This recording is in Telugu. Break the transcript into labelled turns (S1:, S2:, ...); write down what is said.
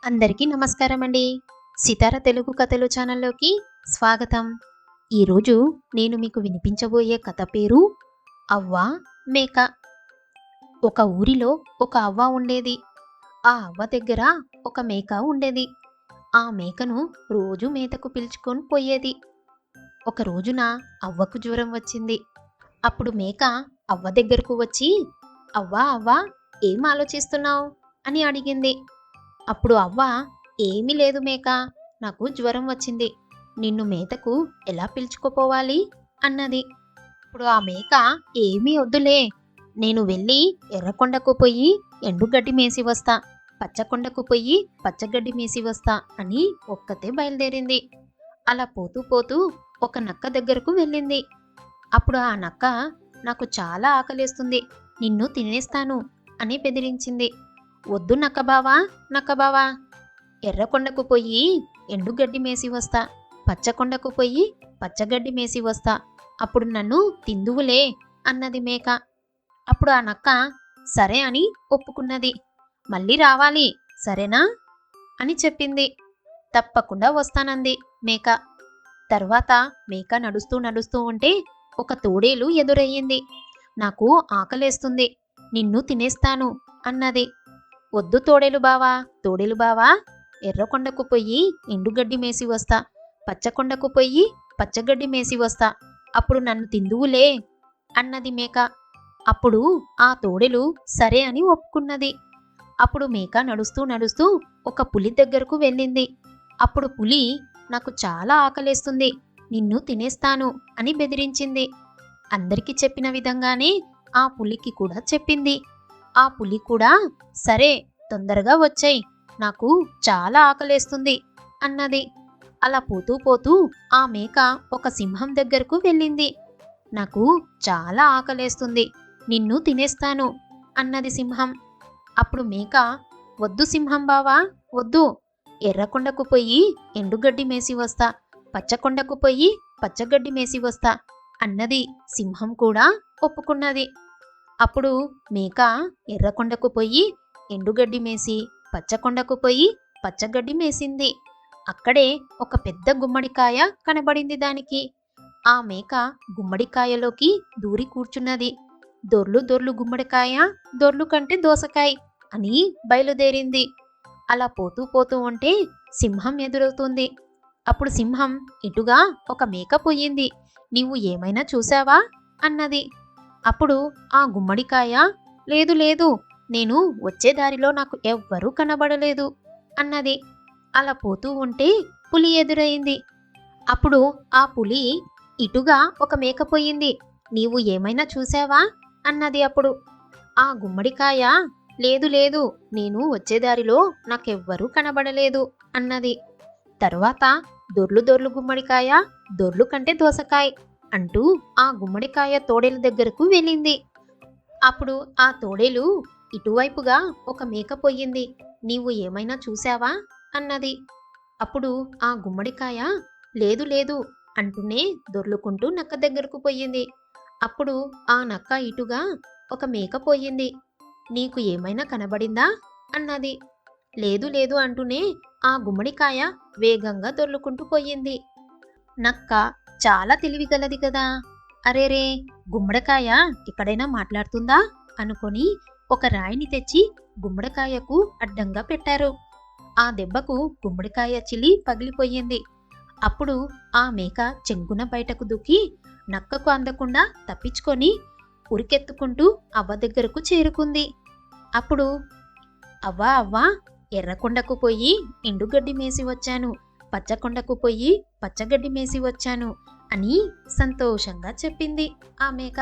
S1: అందరికీ నమస్కారం అండి. సితార తెలుగు కథలు ఛానల్లోకి స్వాగతం. ఈరోజు నేను మీకు వినిపించబోయే కథ పేరు అవ్వ మేక. ఒక ఊరిలో ఒక అవ్వ ఉండేది. ఆ అవ్వ దగ్గర ఒక మేక ఉండేది. ఆ మేకను రోజు మేతకు పిలుచుకొని పోయేది. ఒక రోజున అవ్వకు జ్వరం వచ్చింది. అప్పుడు మేక అవ్వ దగ్గరకు వచ్చి, అవ్వా అవ్వా, ఏం ఆలోచిస్తున్నావు అని అడిగింది. అప్పుడు అవ్వ, ఏమీ లేదు మేక, నాకు జ్వరం వచ్చింది, నిన్ను మేతకు ఎలా పిలుచుకుపోవాలి అన్నది. ఇప్పుడు ఆ మేక, ఏమీ వద్దులే, నేను వెళ్ళి ఎర్రకొండకు పోయి ఎండుగడ్డి మేసి వస్తా, పచ్చకొండకు పోయి పచ్చగడ్డి మేసి వస్తా అని ఒక్కతే బయలుదేరింది. అలా పోతూ పోతూ ఒక నక్క దగ్గరకు వెళ్ళింది. అప్పుడు ఆ నక్క, నాకు చాలా ఆకలేస్తుంది, నిన్ను తినేస్తాను అని బెదిరించింది. వద్దు నక్కబావా, నక్కబావా, ఎర్రకొండకు పోయి ఎండుగడ్డి మేసి వస్తా, పచ్చకొండకు పోయి పచ్చగడ్డి మేసి వస్తా, అప్పుడు నన్ను తిందువులే అన్నది మేక. అప్పుడు ఆ నక్క సరే అని ఒప్పుకున్నది. మళ్ళీ రావాలి సరేనా అని చెప్పింది. తప్పకుండా వస్తానంది మేక. తర్వాత మేక నడుస్తూ నడుస్తూ ఉంటే ఒక తోడేలు ఎదురయ్యింది. నాకు ఆకలేస్తుంది, నిన్ను తినేస్తాను అన్నది. వద్దు తోడేలు బావా, తోడేలు బావా, ఎర్రకొండకు పోయి ఎండుగడ్డి మేసి వస్తా, పచ్చకొండకు పోయి పచ్చగడ్డి మేసి వస్తా, అప్పుడు నన్ను తిందువులే అన్నది మేక. అప్పుడు ఆ తోడేలు సరే అని ఒప్పుకున్నది. అప్పుడు మేక నడుస్తూ నడుస్తూ ఒక పులి దగ్గరకు వెళ్ళింది. అప్పుడు పులి, నాకు చాలా ఆకలేస్తుంది, నిన్ను తినేస్తాను అని బెదిరించింది. అందరికీ చెప్పిన విధంగానే ఆ పులికి కూడా చెప్పింది. ఆ పులి కూడా సరే, తొందరగా వచ్చేయ్, నాకు చాలా ఆకలేస్తుంది అన్నది. అలా పోతూ పోతూ ఆ మేక ఒక సింహం దగ్గరకు వెళ్ళింది. నాకు చాలా ఆకలేస్తుంది, నిన్ను తినేస్తాను అన్నది సింహం. అప్పుడు మేక, వద్దు సింహం బావా, వద్దు, ఎర్రకొండకు పోయి ఎండుగడ్డి మేసి వస్తా, పచ్చకొండకు పోయి పచ్చగడ్డి మేసి వస్తా అన్నది. సింహం కూడా ఒప్పుకున్నది. అప్పుడు మేక ఎర్రకొండకు పోయి ఎండుగడ్డి మేసి పచ్చకొండకు పోయి పచ్చగడ్డి మేసింది. అక్కడే ఒక పెద్ద గుమ్మడికాయ కనబడింది దానికి. ఆ మేక గుమ్మడికాయలోకి దూరి కూర్చున్నది. దొర్లు దొర్లు గుమ్మడికాయ, దొర్లు కంటే దోసకాయ అని బయలుదేరింది. అలా పోతూ పోతూ ఉంటే సింహం ఎదురవుతుంది. అప్పుడు సింహం, ఇటుగా ఒక మేక పోయింది, నీవు ఏమైనా చూసావా అన్నది. అప్పుడు ఆ గుమ్మడికాయ, లేదు లేదు, నేను వచ్చే దారిలో నాకు ఎవ్వరూ కనబడలేదు అన్నది. అలా పోతూ ఉంటే పులి ఎదురైంది. అప్పుడు ఆ పులి, ఇటుగా ఒక మేక పోయింది, నీవు ఏమైనా చూసావా అన్నది. అప్పుడు ఆ గుమ్మడికాయ, లేదు లేదు, నేను వచ్చేదారిలో నాకెవ్వరూ కనబడలేదు అన్నది. తరువాత దొర్లు దొర్లు గుమ్మడికాయ, దొర్లు కంటే దోసకాయ అంటూ ఆ గుమ్మడికాయ తోడేలు దగ్గరకు వెళ్ళింది. అప్పుడు ఆ తోడేలు, ఇటువైపుగా ఒక మేక పోయింది, నీవు ఏమైనా చూసావా అన్నది. అప్పుడు ఆ గుమ్మడికాయ, లేదు లేదు అంటూనే దొర్లుకుంటూ నక్క దగ్గరకు పోయింది. అప్పుడు ఆ నక్క, ఇటుగా ఒక మేక పోయింది, నీకు ఏమైనా కనబడిందా అన్నది. లేదు లేదు అంటూనే ఆ గుమ్మడికాయ వేగంగా దొర్లుకుంటూ పోయింది. నక్క చాలా తెలివిగలది కదా, అరేరే, గుమ్మడికాయ ఎక్కడైనా మాట్లాడుతుందా అనుకొని ఒక రాయిని తెచ్చి గుమ్మడికాయకు అడ్డంగా పెట్టారు. ఆ దెబ్బకు గుమ్మడికాయ చిలి పగిలిపోయింది. అప్పుడు ఆ మేక చెంగున బయటకు దూకి నక్కకు అందకుండా తప్పించుకొని ఉరికెత్తుకుంటూ అవ్వ దగ్గరకు చేరుకుంది. అప్పుడు అవ్వా అవ్వా, ఎర్రకొండకు పోయి ఎండుగడ్డి మేసి వచ్చాను, పచ్చకొండకు పోయి పచ్చగడ్డి మేసి వచ్చాను అని సంతోషంగా చెప్పింది ఆ మేక.